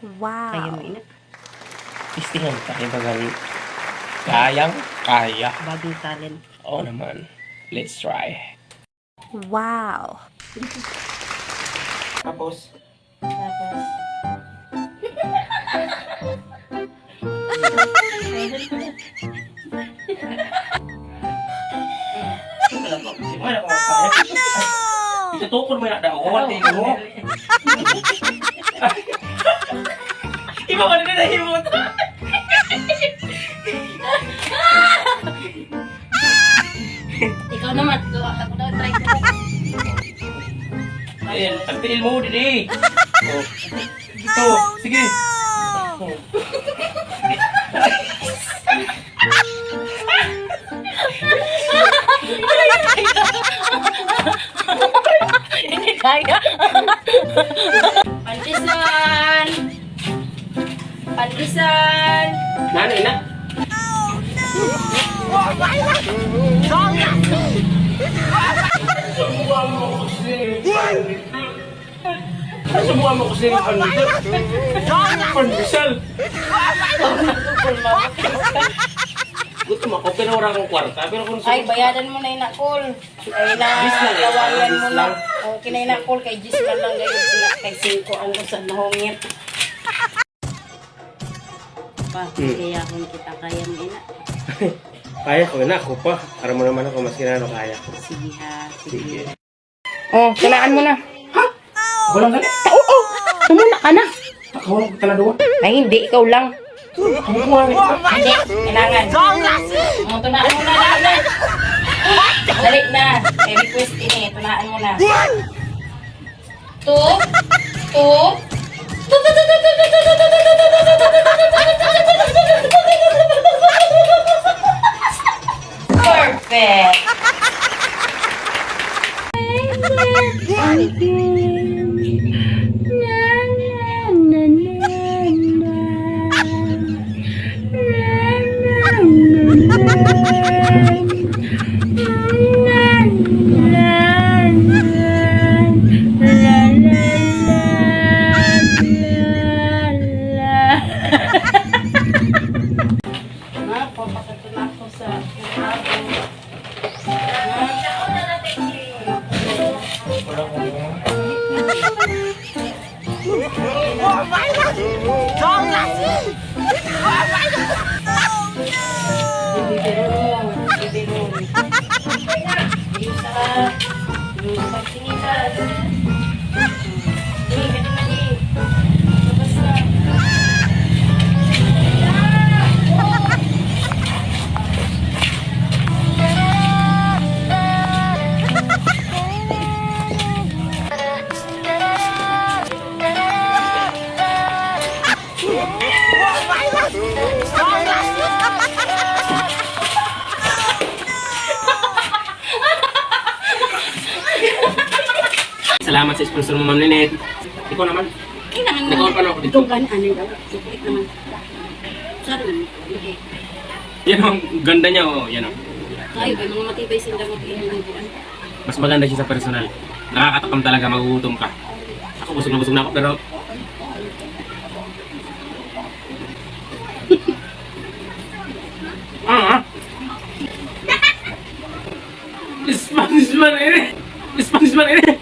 Kaya mo Wow. ina. Testingan tayo bagal. Kaya. Bagong talent. Oo naman. Let's try. Wow. Tapos, Tapos. simula ko kaya. Itutukod mo na daon. Tingin mo. Iba ka na nahimot. Ikaw naman. Ako daw try ko. Ayun, tagpilil mo, dili. Oh. Ito, sige. Hindi kaya. Pantisan! Pantisan! Nanay na. Nasubukan mo kasi yung pandesal. Gusto mo ako, pero wala akong kwarta. Pero kung Ay, bayadan mo na inakol. Ay, na, Gis lang, kawalan gis mo lang. na. O, kinainakol kay Gis man lang gayon sila. Kay 5 ang sa nahungit. Pa, kaya kung kita kaya mo ina. kaya ko na ako pa. Para mo naman ako mas kinano kaya ko. Sige ha, Sige. Oh, tunaan mo na. Ako lang gani. Oo, tumuna ka na. Ako lang tala doon. Ay, hindi, ikaw lang. Ako lang Hindi, kailangan. Tunaan mo na lahat. Dali na. May request ini. Tunaan mo na. 2, 2. Perfect. Papakatulak ko sa Salamat sa sponsor mo, Ma'am Lynette. Ikaw naman. Nakaon pa na ako dito. Itong kanan daw. Sukulit naman. Sorry naman. Okay. Yan ang ganda niya, oh. Yan, oh. Tayo ba, mga matibay sila mag-inubuan. Mas maganda siya sa personal. Nakakatakam talaga, magugutom ka. Ako busog na ako, pero... Spanish man ini.